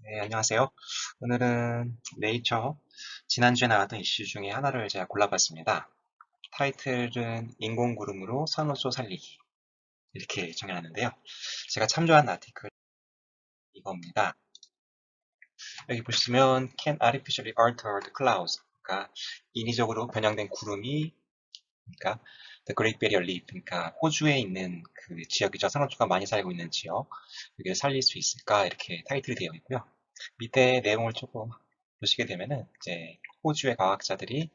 네, 안녕하세요. 오늘은 네이처 지난주에 나왔던 이슈 중에 하나를 제가 골라봤습니다. 타이틀은 인공구름으로 산호초 살리기 이렇게 정해놨는데요. 제가 참조한 아티클 이겁니다. 여기 보시면 Can artificially alter the clouds? 그러니까 인위적으로 변형된 구름이 그러니까 The Great Barrier Reef, 그러니까 호주에 있는 그 지역이죠. 산호초가 많이 살고 있는 지역, 여기를 살릴 수 있을까? 이렇게 타이틀이 되어 있고요. 밑에 내용을 조금 보시게 되면은 이제 호주의 과학자들이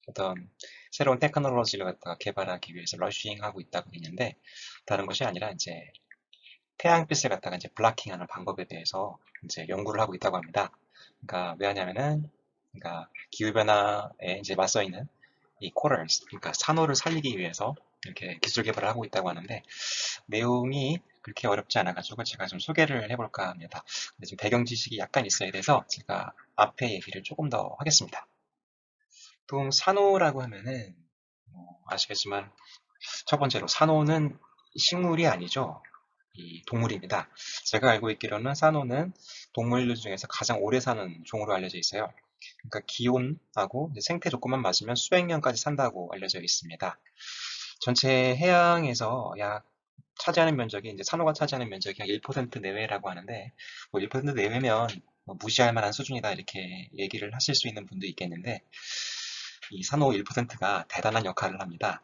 어떤 새로운 테크놀로지를 갖다가 개발하기 위해서 러싱하고 있다고 있는데 다른 것이 아니라 이제 태양빛을 갖다가 이제 블락킹하는 방법에 대해서 이제 연구를 하고 있다고 합니다. 그러니까 왜 하냐면은 그러니까 기후 변화에 이제 맞서 있는 이 코럴스, 그러니까 산호를 살리기 위해서 이렇게 기술 개발을 하고 있다고 하는데 내용이 그렇게 어렵지 않아가지고 제가 좀 소개를 해볼까 합니다. 근데 지금 배경 지식이 약간 있어야 돼서 제가 앞에 얘기를 조금 더 하겠습니다. 보통 산호라고 하면은 아시겠지만 첫 번째로 산호는 식물이 아니죠. 이 동물입니다. 제가 알고 있기로는 산호는 동물들 중에서 가장 오래 사는 종으로 알려져 있어요. 그러니까 기온하고 생태 조건만 맞으면 수백 년까지 산다고 알려져 있습니다. 전체 해양에서 약 차지하는 면적이 이제 산호가 차지하는 면적이 약 1% 내외라고 하는데 뭐 1% 내외면 뭐 무시할 만한 수준이다 이렇게 얘기를 하실 수 있는 분도 있겠는데 이 산호 1%가 대단한 역할을 합니다.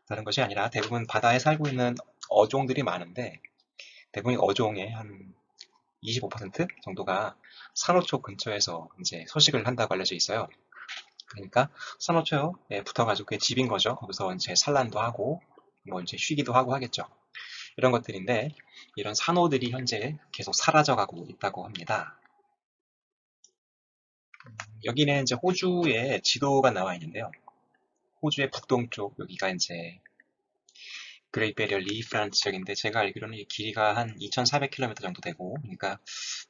다른 것이 아니라 대부분 바다에 살고 있는 어종들이 많은데 대부분 어종의 한 25% 정도가 산호초 근처에서 이제 서식을 한다고 알려져 있어요. 그러니까 산호초에 붙어가지고 그게 집인 거죠. 거기서 이제 산란도 하고 뭐 이제 쉬기도 하고 하겠죠. 이런 것들인데 이런 산호들이 현재 계속 사라져가고 있다고 합니다. 여기는 이제 호주의 지도가 나와 있는데요. 호주의 북동쪽 여기가 이제 그레이트 베리어 리프라는 지역인데 제가 알기로는 이 길이가 한 2,400km 정도 되고 그러니까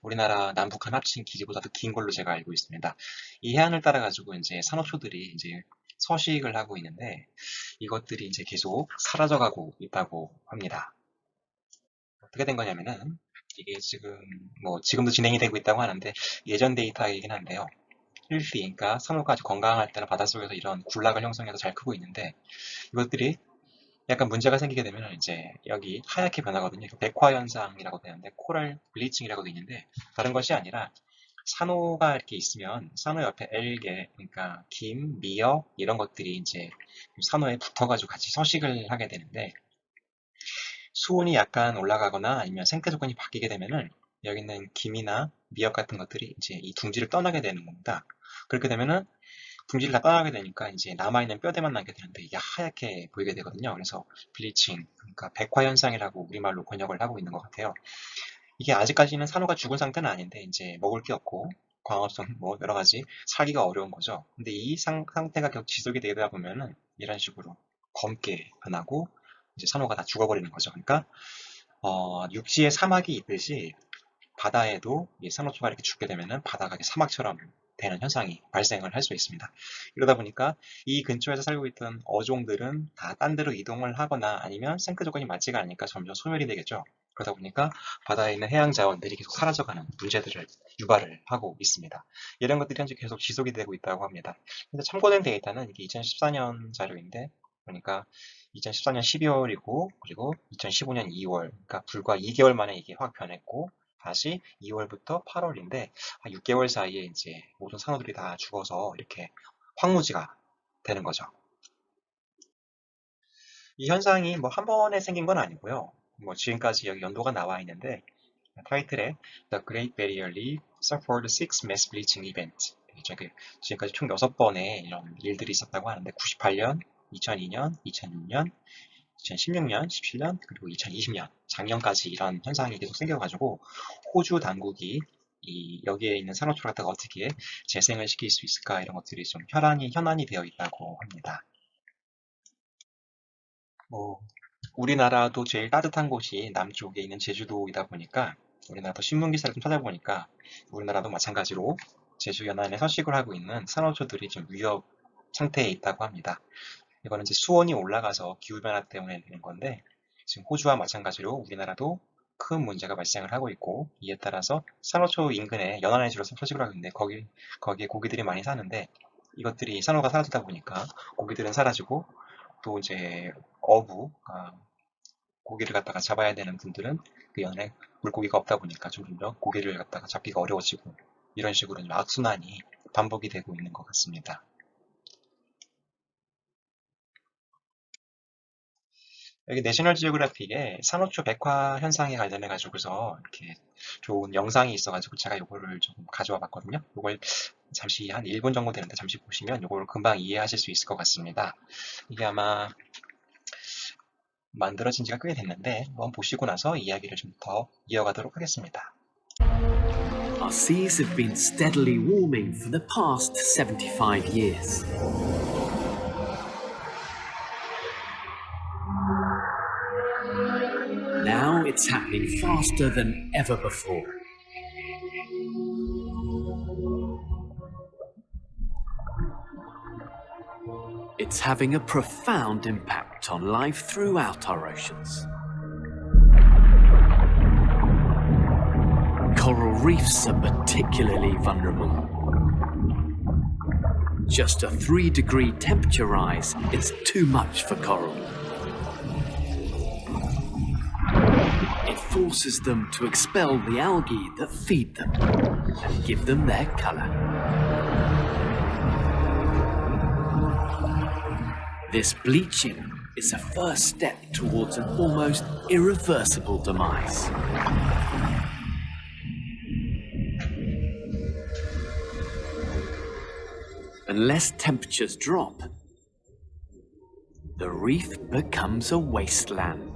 우리나라 남북한 합친 길이보다도 긴 걸로 제가 알고 있습니다. 이 해안을 따라 가지고 이제 산호초들이 이제 서식을 하고 있는데 이것들이 이제 계속 사라져가고 있다고 합니다. 어떻게 된 거냐면은 이게 지금 뭐 지금도 진행이 되고 있다고 하는데 예전 데이터이긴 한데요. 힐피, 그러니까 산호가 아주 건강할 때는 바닷속에서 이런 군락을 형성해서 잘 크고 있는데 이것들이 약간 문제가 생기게 되면 이제 여기 하얗게 변하거든요. 백화 현상이라고 되는데 코랄 블리칭이라고 돼 있는데 다른 것이 아니라 산호가 이렇게 있으면 산호 옆에 알게, 그러니까 김, 미역 이런 것들이 이제 산호에 붙어가지고 같이 서식을 하게 되는데 수온이 약간 올라가거나 아니면 생태 조건이 바뀌게 되면은 여기 있는 김이나 미역 같은 것들이 이제 이 둥지를 떠나게 되는 겁니다. 그렇게 되면은 둥지를 다 떠나게 되니까 이제 남아있는 뼈대만 남게 되는데 이게 하얗게 보이게 되거든요. 그래서 블리칭, 그러니까 백화 현상이라고 우리말로 번역을 하고 있는 것 같아요. 이게 아직까지는 산호가 죽은 상태는 아닌데 이제 먹을 게 없고 광합성 뭐 여러 가지 살기가 어려운 거죠. 근데 이 상태가 계속 지속이 되다 보면은 이런 식으로 검게 변하고 이제 산호가 다 죽어버리는 거죠. 그러니까 육지에 사막이 있듯이 바다에도 이 산호초가 이렇게 죽게 되면은 바다가 사막처럼 되는 현상이 발생을 할 수 있습니다. 이러다 보니까 이 근처에서 살고 있던 어종들은 다 딴 데로 이동을 하거나 아니면 생태 조건이 맞지가 않으니까 점점 소멸이 되겠죠. 그러다 보니까 바다에 있는 해양 자원들이 계속 사라져가는 문제들을 유발을 하고 있습니다. 이런 것들이 현재 계속 지속이 되고 있다고 합니다. 근데 참고된 데이터는 이게 2014년 자료인데, 그러니까 2014년 12월이고, 그리고 2015년 2월, 그러니까 불과 2개월 만에 이게 확 변했고, 다시 2월부터 8월인데 6개월 사이에 이제 모든 산호들이 다 죽어서 이렇게 황무지가 되는 거죠. 이 현상이 뭐 한 번에 생긴 건 아니고요. 뭐 지금까지 여기 연도가 나와 있는데 타이틀에 The Great Barrier Reef suffered six mass bleaching events. 지금까지 총 6번의 이런 일들이 있었다고 하는데 98년, 2002년, 2006년, 2016년, 17년, 그리고 2020년, 작년까지 이런 현상이 계속 생겨가지고 호주 당국이 여기에 있는 산호초를 갖다가 어떻게 재생을 시킬 수 있을까 이런 것들이 좀 현안이 되어 있다고 합니다. 뭐 우리나라도 제일 따뜻한 곳이 남쪽에 있는 제주도이다 보니까 우리나라도 신문 기사를 좀 찾아보니까 우리나라도 마찬가지로 제주 연안에 서식을 하고 있는 산호초들이 좀 위협 상태에 있다고 합니다. 이거는 이제 수온이 올라가서 기후변화 때문에 되는 건데 지금 호주와 마찬가지로 우리나라도 큰 문제가 발생을 하고 있고, 이에 따라서 산호초 인근에 연안해수로 서식을 하고 있는데 거기에 고기들이 많이 사는데, 이것들이 산호가 사라지다 보니까 고기들은 사라지고, 또 이제 고기를 갖다가 잡아야 되는 분들은 그 연에 물고기가 없다 보니까 좀 더 고기를 갖다가 잡기가 어려워지고, 이런 식으로 좀 악순환이 반복이 되고 있는 것 같습니다. 여기 내셔널 지오그래픽에 산호초 백화 현상에 관련해 가지고서 이렇게 좋은 영상이 있어가지고 제가 요거를 조금 가져와 봤거든요. 요걸 잠시 한 1분 정도 되는데 잠시 보시면 요걸 금방 이해하실 수 있을 것 같습니다. 이게 아마 만들어진 지가 꽤 됐는데 한번 보시고 나서 이야기를 좀 더 이어가도록 하겠습니다. Our seas have been steadily warming for the past 75 years. Now it's happening faster than ever before. It's having a profound impact on life throughout our oceans. Coral reefs are particularly vulnerable. Just a 3-degree temperature rise is too much for coral. It forces them to expel the algae that feed them and give them their colour. This bleaching is a first step towards an almost irreversible demise. Unless temperatures drop, the reef becomes a wasteland.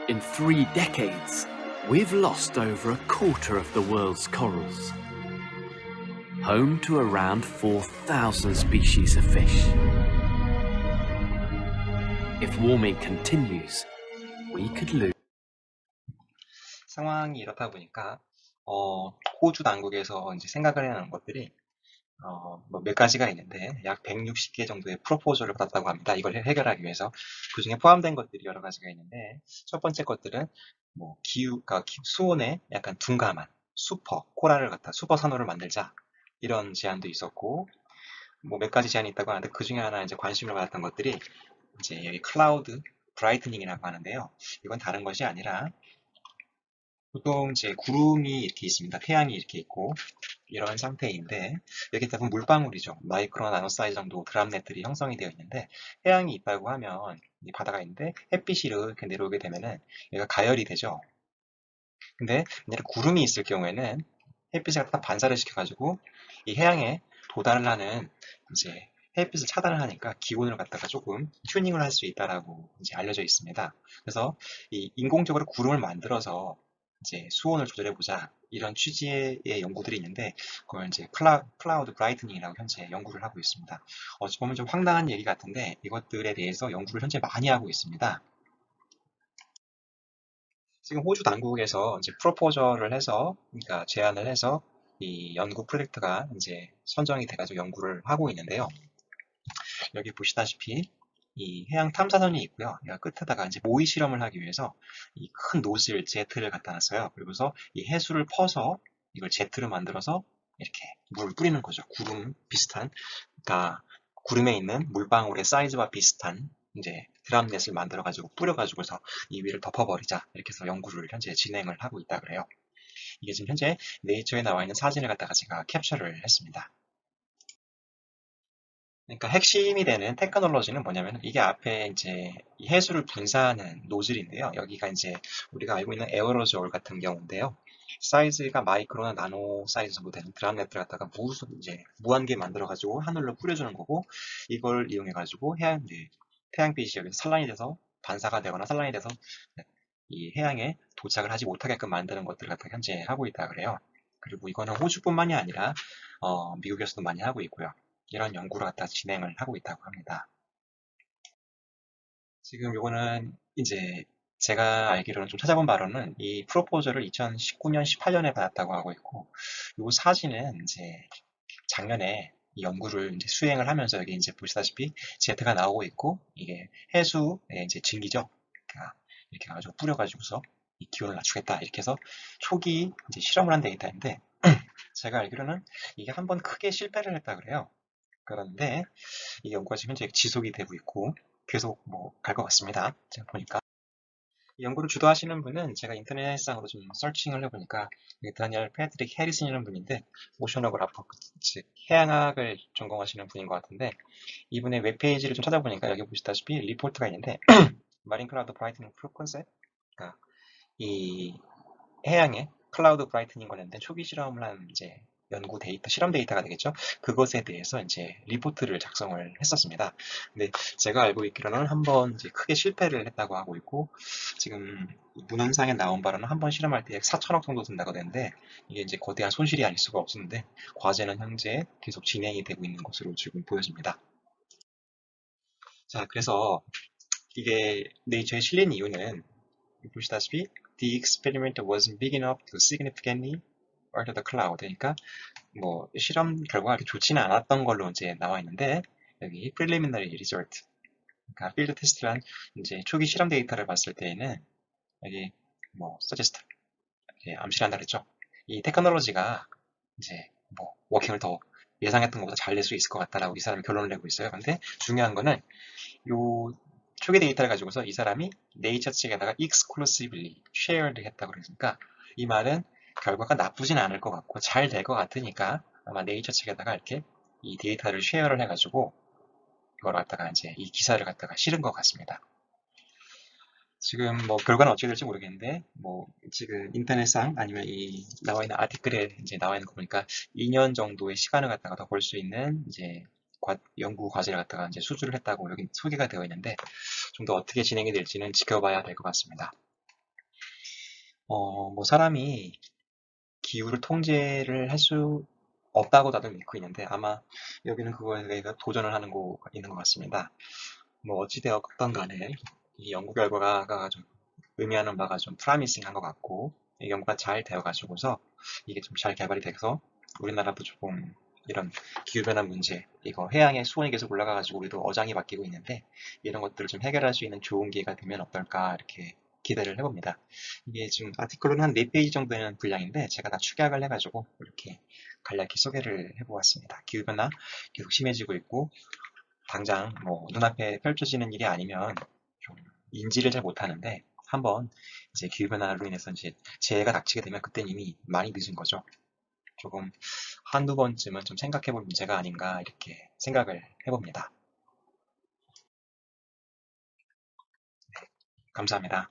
In 3 decades, we've lost over a quarter of the world's corals, home to around 4,000 species of fish. If warming continues, we could lose. 상황이 이렇다 보니까 호주 당국에서 이제 생각을 해놓은 것들이 몇 가지가 있는데 약 160개 정도의 프로포저를 받았다고 합니다. 이걸 해결하기 위해서. 그 중에 포함된 것들이 여러 가지가 있는데, 첫 번째 것들은 그러니까 수온에 약간 둔감한 코랄을 갖다 슈퍼 산호를 만들자, 이런 제안도 있었고, 몇 가지 제안이 있다고 하는데 그 중에 하나 이제 관심을 받았던 것들이 이제 여기 클라우드 브라이트닝이라고 하는데요. 이건 다른 것이 아니라 보통 이제 구름이 이렇게 있습니다. 태양이 이렇게 있고 이런 상태인데, 여기 대부분 물방울이죠. 마이크로 나노 사이즈 정도 드랍넷들이 형성이 되어 있는데, 태양이 있다고 하면 이 바다가 있는데 햇빛이 이렇게 내려오게 되면은 얘가 가열이 되죠. 근데 만약에 구름이 있을 경우에는 햇빛을 갖다 반사를 시켜가지고 이 해양에 도달을 하는 이제 햇빛을 차단을 하니까 기온을 갖다가 조금 튜닝을 할 수 있다라고 이제 알려져 있습니다. 그래서 이 인공적으로 구름을 만들어서 이제 수온을 조절해보자, 이런 취지의 연구들이 있는데, 그걸 이제 클라우드 브라이트닝이라고 현재 연구를 하고 있습니다. 어찌 보면 좀 황당한 얘기 같은데 이것들에 대해서 연구를 현재 많이 하고 있습니다. 지금 호주 당국에서 이제 프로포저를 해서, 그러니까 제안을 해서 이 연구 프로젝트가 이제 선정이 돼가지고 연구를 하고 있는데요. 여기 보시다시피 이 해양 탐사선이 있고요. 얘가 끝에다가 이제 모의 실험을 하기 위해서 이 큰 노즐 제트를 갖다 놨어요. 그리고서 이 해수를 퍼서 이걸 제트를 만들어서 이렇게 물을 뿌리는 거죠. 구름 비슷한, 그러니까 구름에 있는 물방울의 사이즈와 비슷한 이제 드랍넷을 만들어가지고 뿌려가지고서 이 위를 덮어버리자, 이렇게 해서 연구를 현재 진행을 하고 있다 그래요. 이게 지금 현재 네이처에 나와 있는 사진을 갖다가 제가 캡처를 했습니다. 그러니까 핵심이 되는 테크놀로지는 뭐냐면, 이게 앞에 이제 이 해수를 분사하는 노즐인데요. 여기가 이제 우리가 알고 있는 에어로졸 같은 경우인데요. 사이즈가 마이크로나 나노 사이즈 정도 되는 드랍넷을 갖다가 이제 무한개 만들어가지고 하늘로 뿌려주는 거고, 이걸 이용해가지고 태양빛이 여기서 산란이 돼서 반사가 되거나 산란이 돼서 이 해양에 도착을 하지 못하게끔 만드는 것들을 갖다 현재 하고 있다 그래요. 그리고 이거는 호주뿐만이 아니라 미국에서도 많이 하고 있고요. 이런 연구를 갖다 진행을 하고 있다고 합니다. 지금 요거는 이제 제가 알기로는 좀 찾아본 바로는 이 프로포저를 2019년, 18년에 받았다고 하고 있고, 요 사진은 이제 작년에 이 연구를 이제 수행을 하면서 여기 이제 보시다시피 Z가 나오고 있고 이게 해수의 이제 증기죠. 그러니까 이렇게 가지고 뿌려가지고서 이 기온을 낮추겠다 이렇게 해서 초기 이제 실험을 한 데이터인데 제가 알기로는 이게 한번 크게 실패를 했다 그래요. 그런데 이 연구가 지금 현재 지속이 되고 있고 계속 뭐 갈 것 같습니다. 제가 보니까 이 연구를 주도하시는 분은 제가 인터넷상으로 좀 서칭을 해보니까 다니엘 패트릭 해리슨이라는 분인데 오셔너그래퍼 즉 해양학을 전공하시는 분인 것 같은데 이분의 웹페이지를 좀 찾아보니까 여기 보시다시피 리포트가 있는데 마린 클라우드 브라이트닝 프로 컨셉 그러니까 이 해양의 클라우드 브라이트닝 관련된 초기 실험을 한 이제 연구 데이터, 실험 데이터가 되겠죠. 그것에 대해서 이제 리포트를 작성을 했었습니다. 근데 제가 알고 있기로는 한번 이제 크게 실패를 했다고 하고 있고 지금 문헌상에 나온 바로는 한번 실험할 때 약 4천억 정도 든다고 되는데 이게 이제 거대한 손실이 아닐 수가 없었는데 과제는 현재 계속 진행이 되고 있는 것으로 지금 보여집니다. 자, 그래서 이게 네이처에 실린 이유는 보시다시피 the experiment wasn't big enough to significantly alter the cloud. 그러니까 뭐 실험 결과가 이렇게 좋지는 않았던 걸로 이제 나와 있는데 여기 preliminary result, 그러니까 필드 테스트란 이제 초기 실험 데이터를 봤을 때에는 여기 뭐 suggest 이렇게 암시한다 그랬죠. 이 테크놀로지가 이제 뭐 워킹을 더 예상했던 것보다 잘 낼 수 있을 것 같다라고 이 사람이 결론을 내고 있어요. 근데 중요한 거는 요 초기 데이터를 가지고서 이 사람이 네이처 측에다가 exclusively shared 했다고 그러니까 이 말은 결과가 나쁘진 않을 것 같고 잘 될 것 같으니까 아마 네이처 측에다가 이렇게 이 데이터를 쉐어를 해가지고 이걸 갖다가 이제 이 기사를 갖다가 실은 것 같습니다. 지금 뭐 결과는 어떻게 될지 모르겠는데 뭐 지금 인터넷상 아니면 이 나와 있는 아티클에 이제 나와 있는 거 보니까 2년 정도의 시간을 갖다가 더 벌 수 있는 이제 연구 과제를 갖다가 이제 수주를 했다고 여기 소개가 되어 있는데 좀 더 어떻게 진행이 될지는 지켜봐야 될 것 같습니다. 뭐 사람이 기후를 통제를 할 수 없다고 나도 믿고 있는데 아마 여기는 그거에 대해서 도전을 하는 거 있는 것 같습니다. 뭐 어찌되었건 간에 이 연구 결과가 좀 의미하는 바가 좀 프라미싱한 것 같고 이 연구가 잘 되어가지고서 이게 좀 잘 개발이 돼서 우리나라도 조금 이런 기후변화 문제, 이거 해양의 수온이 계속 올라가가지고 우리도 어장이 바뀌고 있는데 이런 것들을 좀 해결할 수 있는 좋은 기회가 되면 어떨까 이렇게 기대를 해봅니다. 이게 지금 아티클로는 한 4페이지 정도 되는 분량인데 제가 다 축약을 해가지고 이렇게 간략히 소개를 해보았습니다. 기후변화 계속 심해지고 있고 당장 뭐 눈앞에 펼쳐지는 일이 아니면 좀 인지를 잘 못하는데 한번 이제 기후변화로 인해서 이제 재해가 닥치게 되면 그때는 이미 많이 늦은 거죠. 조금 한두 번쯤은 좀 생각해볼 문제가 아닌가 이렇게 생각을 해봅니다. 감사합니다.